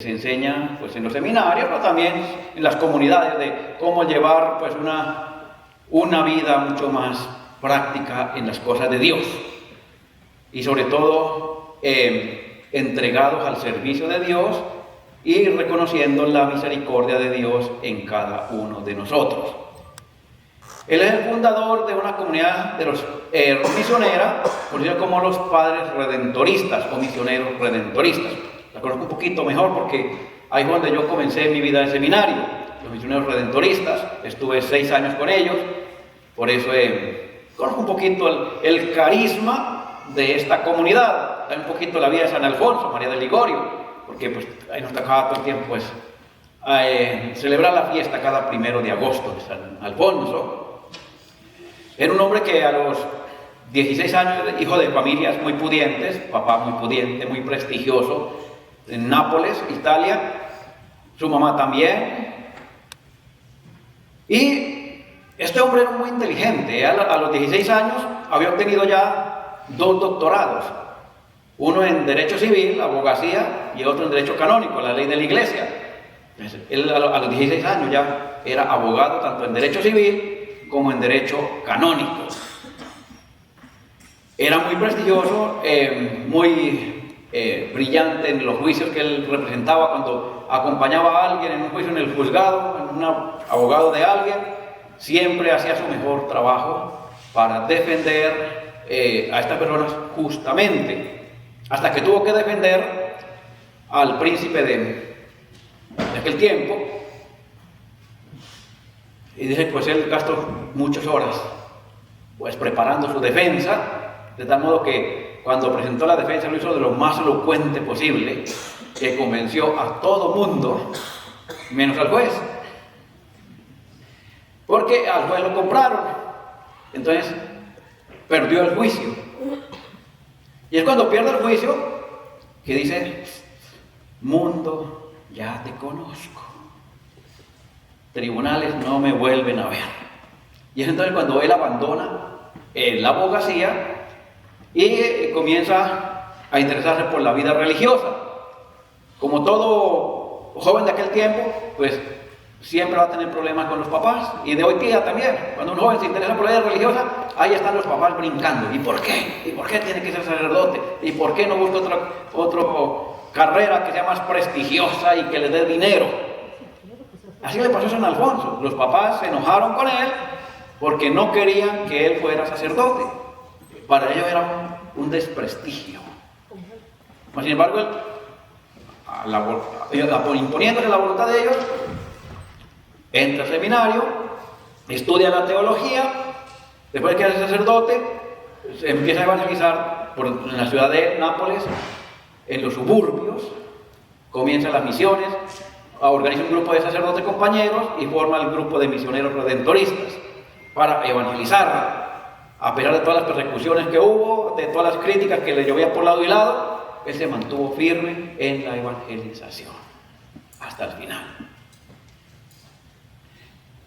Se enseña pues, en los seminarios, pero también en las comunidades de cómo llevar pues, una vida mucho más práctica en las cosas de Dios y sobre todo entregados al servicio de Dios y reconociendo la misericordia de Dios en cada uno de nosotros. Él es el fundador de una comunidad de los misionera, conocida como los Padres Redentoristas o Misioneros Redentoristas. La conozco un poquito mejor porque ahí fue donde yo comencé mi vida de seminario. Los Misioneros Redentoristas, estuve 6 años con ellos, por eso conozco un poquito el carisma de esta comunidad, un poquito la vida de San Alfonso, María del Ligorio, porque pues, ahí nos tocaba todo el tiempo pues, celebrar la fiesta cada 1 de agosto de San Alfonso. Era un hombre que a los 16 años, hijo de familias muy pudientes, papá muy pudiente, muy prestigioso, en Nápoles, Italia, su mamá también. Y este hombre era muy inteligente. A los 16 años había obtenido ya 2 doctorados. Uno en Derecho Civil, abogacía, y otro en Derecho Canónico, la ley de la Iglesia. Entonces, él a los 16 años ya era abogado tanto en Derecho Civil como en Derecho Canónico. Era muy prestigioso, muy brillante en los juicios que él representaba cuando acompañaba a alguien en un juicio en el juzgado, en un abogado de alguien, siempre hacía su mejor trabajo para defender a estas personas justamente, hasta que tuvo que defender al príncipe de aquel tiempo, y dice, pues él gastó muchas horas pues preparando su defensa, de tal modo que cuando presentó la defensa lo hizo de lo más elocuente posible, que convenció a todo mundo, menos al juez. Porque al juez lo compraron, entonces perdió el juicio. Y es cuando pierde el juicio que dice, mundo, ya te conozco. Tribunales no me vuelven a ver. Y es entonces cuando él abandona la abogacía y comienza a interesarse por la vida religiosa. Como todo joven de aquel tiempo, pues siempre va a tener problemas con los papás, y de hoy día también. Cuando un joven se interesa por la vida religiosa, ahí están los papás brincando. ¿Y por qué? ¿Y por qué tiene que ser sacerdote? ¿Y por qué no busca otra carrera que sea más prestigiosa y que le dé dinero? Así le pasó a San Alfonso. Los papás se enojaron con él porque no querían que él fuera sacerdote. Para ellos era un desprestigio. Sin embargo, imponiéndose la voluntad de ellos, entra al seminario, estudia la teología, después de que es sacerdote, se empieza a evangelizar en la ciudad de Nápoles, en los suburbios, comienzan las misiones, organiza un grupo de sacerdotes compañeros y forma el grupo de misioneros redentoristas para evangelizar. A pesar de todas las persecuciones que hubo, de todas las críticas que le llovía por lado y lado, él se mantuvo firme en la evangelización hasta el final.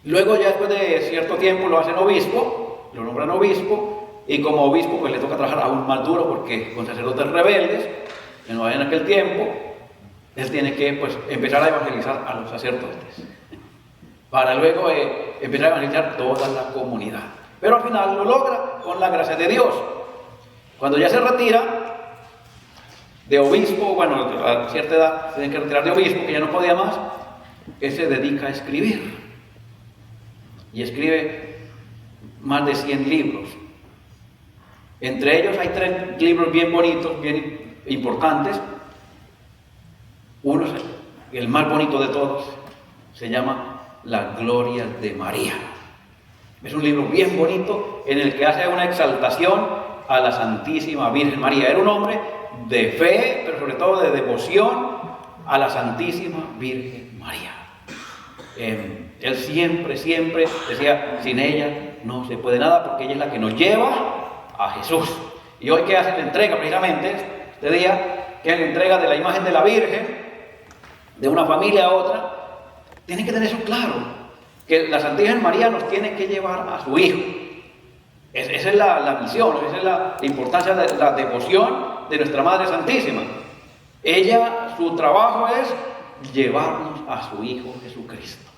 Luego, ya después de cierto tiempo, lo hacen obispo, lo nombran obispo, y como obispo pues le toca trabajar aún más duro porque con sacerdotes rebeldes, en aquel tiempo, él tiene que pues, empezar a evangelizar a los sacerdotes, para luego empezar a evangelizar toda la comunidad. Pero al final lo logra con la gracia de Dios. Cuando ya se retira de obispo, bueno, a cierta edad se tiene que retirar de obispo, que ya no podía más, él se dedica a escribir. Y escribe más de 100 libros. Entre ellos hay 3 libros bien bonitos, bien importantes. Uno, el más bonito de todos, se llama La Gloria de María. Es un libro bien bonito en el que hace una exaltación a la Santísima Virgen María. Era un hombre de fe, pero sobre todo de devoción a la Santísima Virgen María. Él siempre decía, sin ella no se puede nada, porque ella es la que nos lleva a Jesús. Y hoy que hace la entrega, precisamente, este día, que es la entrega de la imagen de la Virgen, de una familia a otra, tiene que tener eso claro. Que la Santísima María nos tiene que llevar a su Hijo. Esa es la misión, esa es la importancia de la devoción de nuestra Madre Santísima. Ella, su trabajo es llevarnos a su Hijo Jesucristo.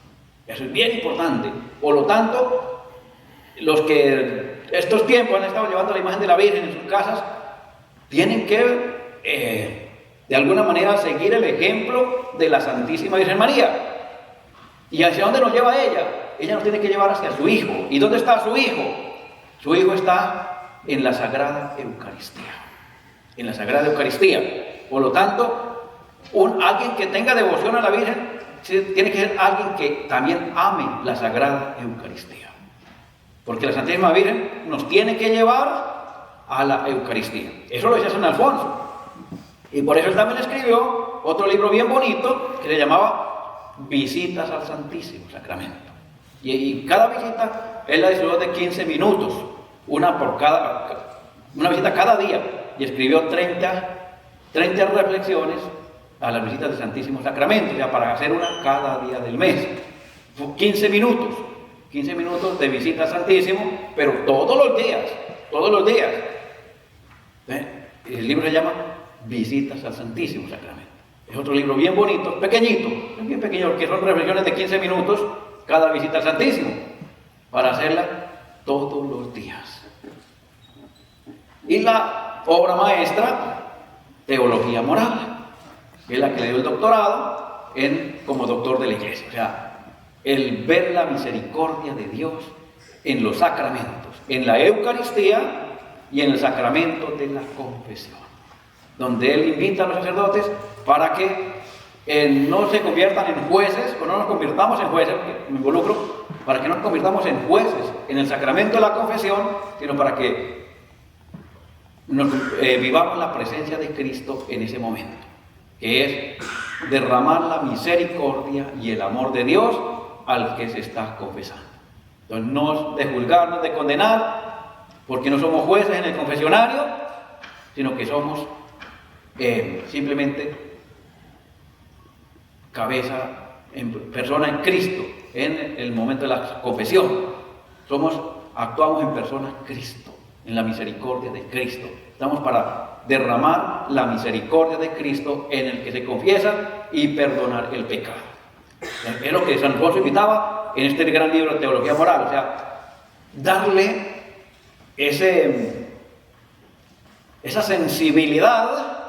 Eso es bien importante. Por lo tanto, los que estos tiempos han estado llevando la imagen de la Virgen en sus casas, tienen que, de alguna manera, seguir el ejemplo de la Santísima Virgen María. ¿Y hacia dónde nos lleva ella? Ella nos tiene que llevar hacia su Hijo. ¿Y dónde está su Hijo? Su Hijo está en la Sagrada Eucaristía. En la Sagrada Eucaristía. Por lo tanto, alguien que tenga devoción a la Virgen tiene que ser alguien que también ame la Sagrada Eucaristía. Porque la Santísima Virgen nos tiene que llevar a la Eucaristía. Eso lo decía San Alfonso. Y por eso él también escribió otro libro bien bonito que se llamaba Visitas al Santísimo Sacramento. Y cada visita él la disfrutó de 15 minutos, una visita cada día. Y escribió 30 reflexiones a las visitas del Santísimo Sacramento, ya para hacer una cada día del mes. 15 minutos de visita al Santísimo, pero todos los días. El libro se llama Visitas al Santísimo Sacramento. Es otro libro bien bonito, pequeñito, bien pequeño, que son reflexiones de 15 minutos cada visita al Santísimo, para hacerla todos los días. Y la obra maestra, Teología Moral, que es la que le dio el doctorado como doctor de la Iglesia. O sea, el ver la misericordia de Dios en los sacramentos, en la Eucaristía y en el sacramento de la confesión, donde él invita a los sacerdotes para que no se conviertan en jueces, o no nos convirtamos en jueces, porque me involucro, para que no nos convirtamos en jueces en el sacramento de la confesión, sino para que vivamos la presencia de Cristo en ese momento, que es derramar la misericordia y el amor de Dios al que se está confesando. Entonces, no de juzgar, no de condenar, porque no somos jueces en el confesionario, sino que somos simplemente persona en Cristo en el momento de la confesión. Actuamos en persona Cristo, en la misericordia de Cristo. Estamos para derramar la misericordia de Cristo en el que se confiesa y perdonar el pecado. Es lo que San Alfonso invitaba en este gran libro de Teología Moral, o sea, darle esa sensibilidad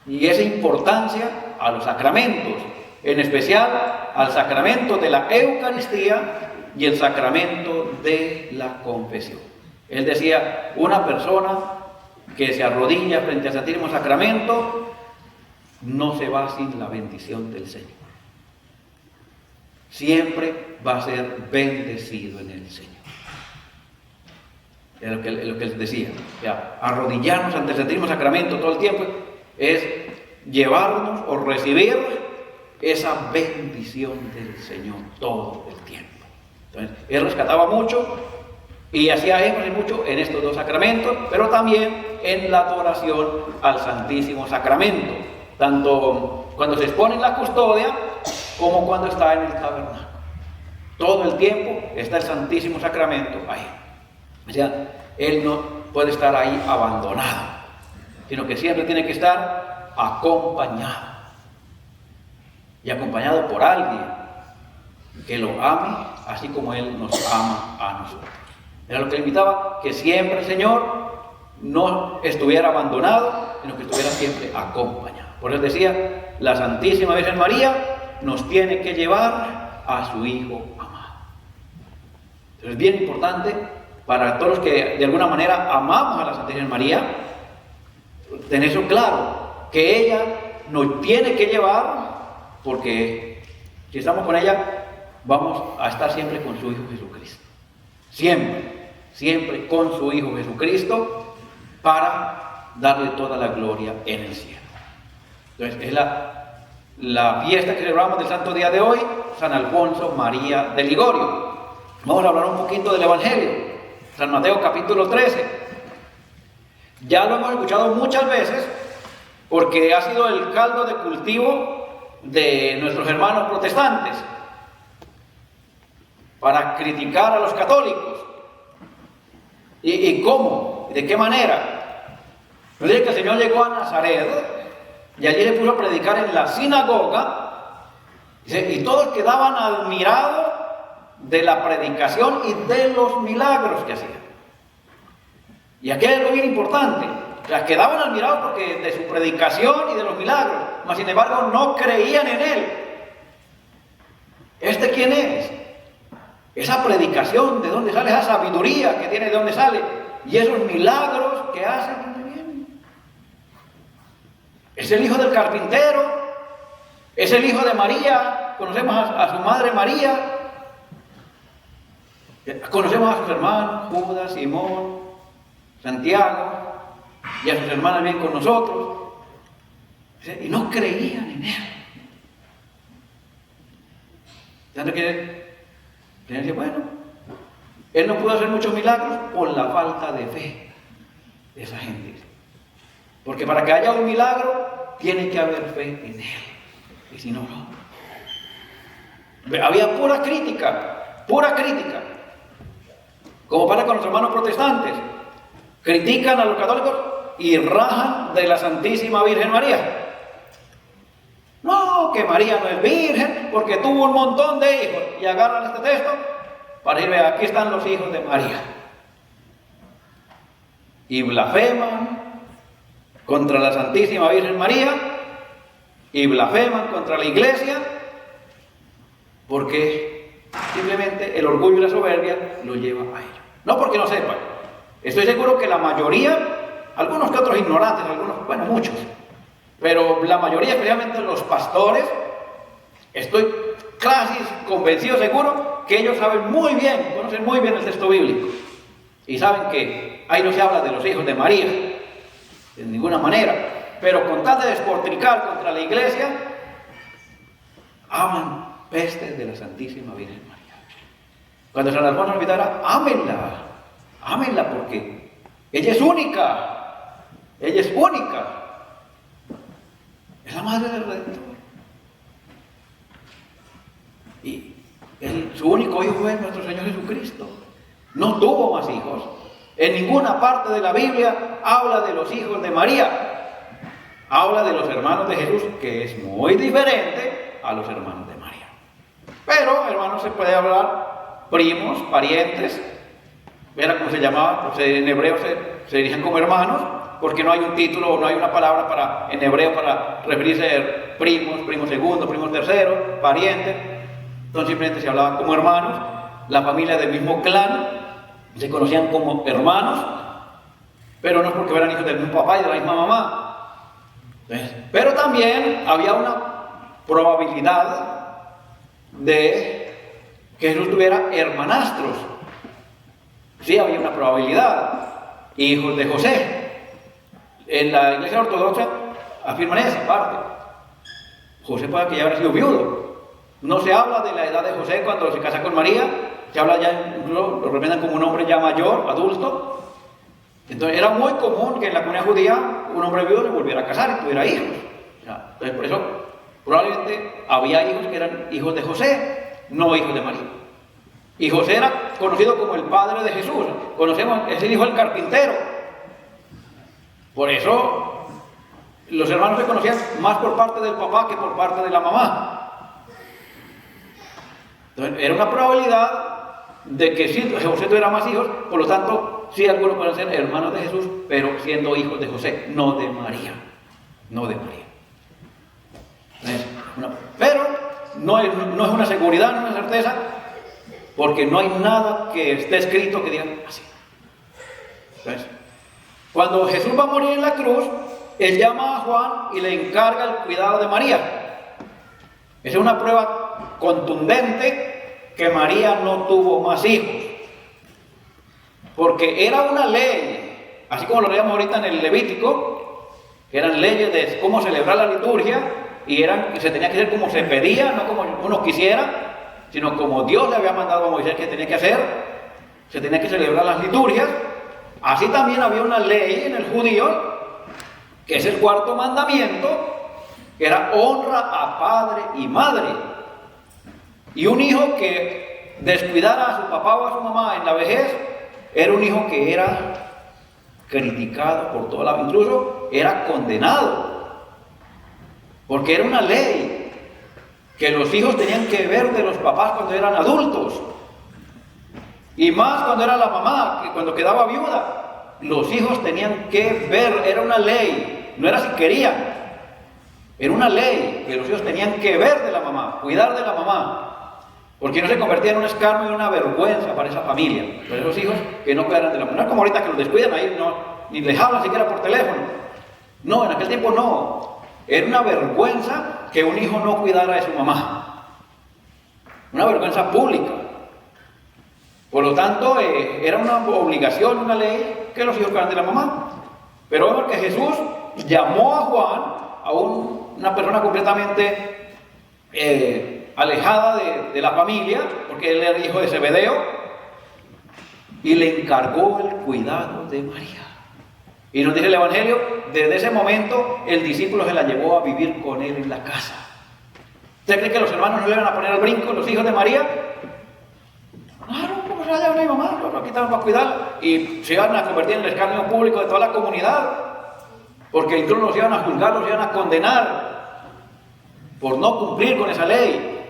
y esa importancia a los sacramentos, en especial al sacramento de la Eucaristía y el sacramento de la confesión. Él decía, una persona que se arrodilla frente al Santísimo Sacramento no se va sin la bendición del Señor. Siempre va a ser bendecido en el Señor. Es lo que él decía. O sea, arrodillarnos ante el Santísimo Sacramento todo el tiempo es llevarnos o recibir esa bendición del Señor todo el tiempo. Entonces, él rescataba mucho y hacía énfasis mucho en estos dos sacramentos, pero también en la adoración al Santísimo Sacramento, tanto cuando se expone en la custodia como cuando está en el tabernáculo. Todo el tiempo está el Santísimo Sacramento ahí. O sea, él no puede estar ahí abandonado, sino que siempre tiene que estar acompañado. Y acompañado por alguien que lo ame, así como Él nos ama a nosotros. Era lo que le invitaba, que siempre el Señor no estuviera abandonado, sino que estuviera siempre acompañado. Por eso decía, la Santísima Virgen María nos tiene que llevar a su Hijo amado. Entonces es bien importante para todos los que de alguna manera amamos a la Santísima María, tener eso claro, que ella nos tiene que llevar, porque si estamos con ella, vamos a estar siempre con su Hijo Jesucristo. Siempre con su Hijo Jesucristo, para darle toda la gloria en el cielo. Entonces, es la fiesta que celebramos del santo día de hoy, San Alfonso María de Ligorio. Vamos a hablar un poquito del Evangelio. San Mateo capítulo 13. Ya lo hemos escuchado muchas veces, porque ha sido el caldo de cultivo de nuestros hermanos protestantes para criticar a los católicos. ¿Y cómo? ¿De qué manera? Nos dice que el Señor llegó a Nazaret y allí le puso a predicar en la sinagoga, dice, y todos quedaban admirados de la predicación y de los milagros que hacía. Y aquí hay algo bien importante, o sea, quedaban admirados porque de su predicación y de los milagros, mas sin embargo no creían en él. ¿Este quién es? Esa predicación, ¿de dónde sale? Esa sabiduría que tiene, ¿de dónde sale? Y esos milagros que hace, ¿de dónde vienen? Es el hijo del carpintero, es el hijo de María, conocemos a su madre María, conocemos a sus hermanos, Judas, Simón, Santiago, y a sus hermanas bien con nosotros, y no creían en él. Tanto que dice, bueno, él no pudo hacer muchos milagros por la falta de fe de esa gente. Porque para que haya un milagro, tiene que haber fe en él. Y si no, no. Había pura crítica, pura crítica. Como pasa con los hermanos protestantes. Critican a los católicos y rajan de la Santísima Virgen María. No, que María no es virgen porque tuvo un montón de hijos. Y agarran este texto para decir, aquí están los hijos de María. Y blasfeman contra la Santísima Virgen María y blasfeman contra la Iglesia porque simplemente el orgullo y la soberbia lo lleva a ello. No porque no sepan. Estoy seguro que la mayoría, algunos que otros ignorantes, algunos, bueno, muchos, pero la mayoría, especialmente los pastores, estoy casi convencido, seguro, que ellos saben muy bien, conocen muy bien el texto bíblico. Y saben que ahí no se habla de los hijos de María, de ninguna manera. Pero con tal de despotricar contra la Iglesia, hablan pestes de la Santísima Virgen María. Cuando San Alfonso nos invitara, ámenla porque ella es única. Ella es única. Es la madre del Redentor. Y su único hijo es nuestro Señor Jesucristo. No tuvo más hijos. En ninguna parte de la Biblia habla de los hijos de María. Habla de los hermanos de Jesús, que es muy diferente a los hermanos de María. Pero, hermanos, se puede hablar primos, parientes. ¿Era cómo se llamaba? Pues en hebreo se dirigen como hermanos, porque no hay un título o no hay una palabra en hebreo para referirse a primos, primos segundos, primos terceros, parientes. Entonces simplemente se hablaban como hermanos, la familia del mismo clan, se conocían como hermanos, pero no es porque eran hijos del mismo papá y de la misma mamá. Entonces, pero también había una probabilidad de que Jesús tuviera hermanastros. Sí, había una probabilidad. Hijos de José. En la Iglesia Ortodoxa afirman esa parte. José puede que ya habrá sido viudo. No se habla de la edad de José cuando se casa con María. Se habla ya, lo representan como un hombre ya mayor, adulto. Entonces era muy común que en la comunidad judía un hombre viudo se volviera a casar y tuviera hijos. Entonces por eso probablemente había hijos que eran hijos de José, no hijos de María. Y José era conocido como el padre de Jesús. Conocemos, es el hijo del carpintero. Por eso los hermanos se conocían más por parte del papá que por parte de la mamá. Entonces era una probabilidad de que sí, José tuviera más hijos, por lo tanto, sí algunos pueden ser hermanos de Jesús, pero siendo hijos de José, no de María. No de María. Pero no es una seguridad, no es una certeza, porque no hay nada que esté escrito que diga así. ¿Ves? Cuando Jesús va a morir en la cruz, él llama a Juan y le encarga el cuidado de María. Esa es una prueba contundente que María no tuvo más hijos. Porque era una ley, así como lo leíamos ahorita en el Levítico, que eran leyes de cómo celebrar la liturgia, y se tenía que hacer como se pedía, no como uno quisiera, sino como Dios le había mandado a Moisés que tenía que hacer. Se tenía que celebrar las liturgias. Así también había una ley en el judío, que es el cuarto mandamiento, que era honra a padre y madre. Y un hijo que descuidara a su papá o a su mamá en la vejez, era un hijo que era criticado por toda la vida, incluso era condenado. Porque era una ley que los hijos tenían que ver de los papás cuando eran adultos. Y más cuando era la mamá, que cuando quedaba viuda, los hijos tenían que ver, era una ley, no era si querían, era una ley que los hijos tenían que ver de la mamá, cuidar de la mamá, porque no se convertía en un escarnio y una vergüenza para esa familia, para esos hijos que no cuidaran de la mamá. No es como ahorita que los descuidan ahí, no, ni les hablan siquiera por teléfono. No, en aquel tiempo no, era una vergüenza que un hijo no cuidara de su mamá, una vergüenza pública. Por lo tanto, era una obligación, una ley, que los hijos cuidaran de la mamá. Pero vemos que Jesús llamó a Juan, a una persona completamente alejada de la familia, porque él era hijo de Zebedeo, y le encargó el cuidado de María. Y nos dice el Evangelio, desde ese momento el discípulo se la llevó a vivir con él en la casa. ¿Usted cree que los hermanos no le iban a poner al brinco, los hijos de María? Claro, como se la lleva mi mamá, aquí estamos para cuidarla. Y se iban a convertir en el escarnio público de toda la comunidad, porque incluso los iban a juzgar, los iban a condenar por no cumplir con esa ley.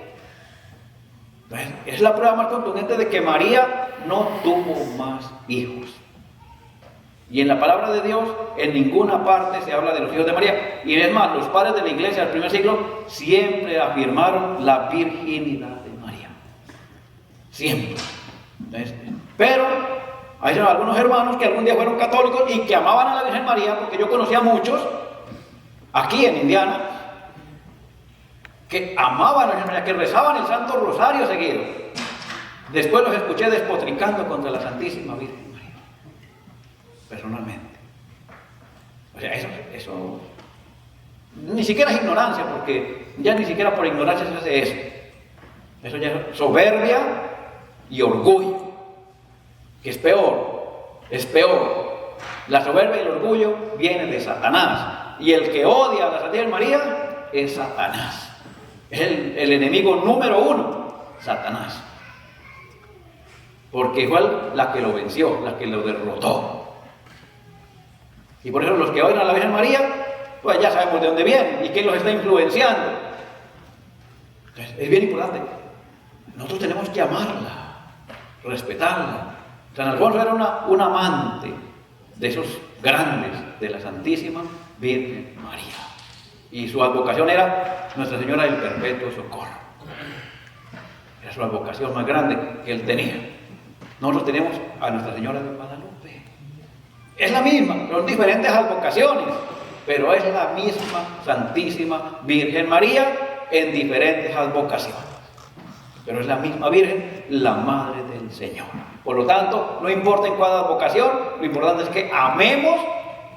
Entonces, es la prueba más contundente de que María no tuvo más hijos. Y en la palabra de Dios, en ninguna parte se habla de los hijos de María. Y es más, los padres de la iglesia del primer siglo siempre afirmaron la virginidad de María. Siempre. Entonces, pero hay algunos hermanos que algún día fueron católicos y que amaban a la Virgen María, porque yo conocía a muchos, aquí en Indiana, que amaban a la Virgen María, que rezaban el Santo Rosario seguido. Después los escuché despotricando contra la Santísima Virgen María, personalmente. O sea, eso ni siquiera es ignorancia, porque ya ni siquiera por ignorancia se hace eso. Eso ya es soberbia y orgullo, que es peor, es peor. La soberbia y el orgullo vienen de Satanás, y el que odia a la Santísima María es Satanás. Es el enemigo número uno, Satanás. Porque fue la que lo venció, la que lo derrotó. Y por eso los que odian a la Virgen María, pues ya sabemos de dónde vienen y quién los está influenciando. Entonces, es bien importante. Nosotros tenemos que amarla, respetarla. San Alfonso era un amante de esos grandes de la Santísima Virgen María. Y su advocación era Nuestra Señora del Perpetuo Socorro. Era su advocación más grande que él tenía. Nosotros tenemos a Nuestra Señora de Guadalupe. Es la misma, son diferentes advocaciones, pero es la misma Santísima Virgen María en diferentes advocaciones. Pero es la misma Virgen, la Madre del Señor. Por lo tanto, no importa en cuál advocación, lo importante es que amemos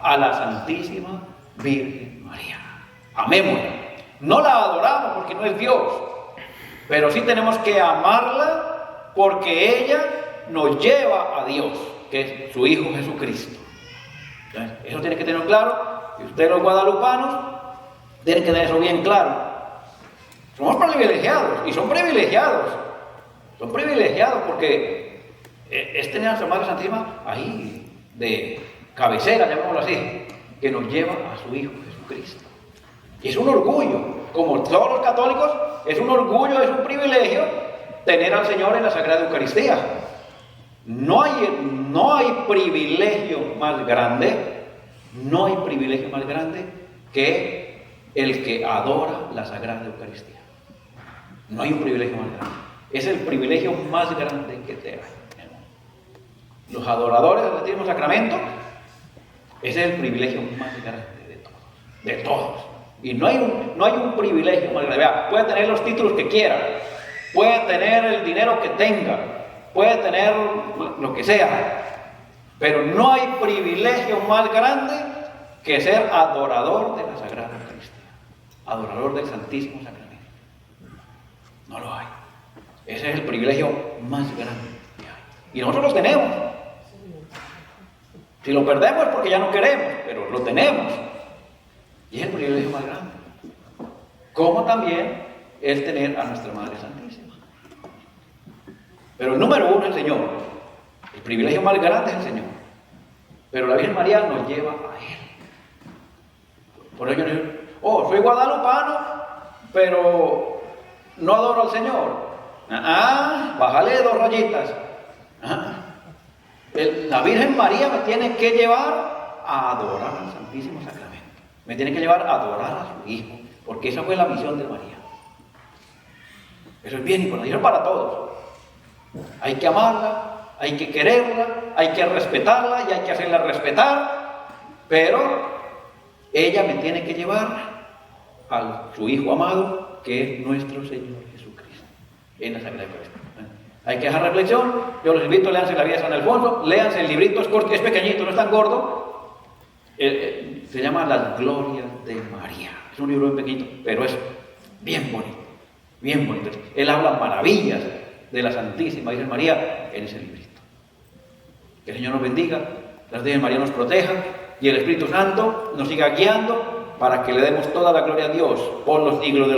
a la Santísima Virgen María. Amémosla. No la adoramos porque no es Dios, pero sí tenemos que amarla porque ella nos lleva a Dios, que es su Hijo Jesucristo. Entonces, eso tiene que tener claro, y ustedes los guadalupanos tienen que tener eso bien claro. Somos privilegiados, y son privilegiados porque es tener a nuestra Madre Santísima ahí, de cabecera, llamémoslo así, que nos lleva a su Hijo Jesucristo. Y es un orgullo, como todos los católicos, es un orgullo, es un privilegio tener al Señor en la Sagrada Eucaristía. No hay privilegio más grande, que el que adora la Sagrada Eucaristía. No hay un privilegio más grande. Es el privilegio más grande que te hay. Los adoradores del Santísimo Sacramento, ese es el privilegio más grande de todos. Y no hay un privilegio más grande. Vea, puede tener los títulos que quiera, puede tener el dinero que tenga, puede tener lo que sea, pero no hay privilegio más grande que ser adorador de la Sagrada Eucaristía, adorador del Santísimo Sacramento. No lo hay. Ese es el privilegio más grande que hay. Y nosotros los tenemos. Si lo perdemos es porque ya no queremos, pero lo tenemos. Y es el privilegio más grande. Como también el tener a nuestra Madre Santísima. Pero el número uno es el Señor. El privilegio más grande es el Señor. Pero la Virgen María nos lleva a Él. Por ello, Oh, soy guadalupano, pero no adoro al Señor. Bájale 2 rayitas. La Virgen María me tiene que llevar a adorar al Santísimo Sacramento. Me tiene que llevar a adorar a su Hijo, porque esa fue la misión de María. Eso es bien importante, eso es para todos. Hay que amarla, hay que quererla, hay que respetarla y hay que hacerla respetar, pero ella me tiene que llevar a su Hijo amado, que es nuestro Señor Jesucristo, en la Sagrada Eucaristía. Hay que dejar reflexión. Yo los invito, léanse la vida de San Alfonso, léanse el librito, es pequeñito, no es tan gordo. Se llama Las Glorias de María. Es un libro muy pequeñito, pero es bien bonito, bien bonito. Él habla maravillas de la Santísima Virgen María en ese librito. Que el Señor nos bendiga, la Virgen María nos proteja y el Espíritu Santo nos siga guiando para que le demos toda la gloria a Dios por los siglos de los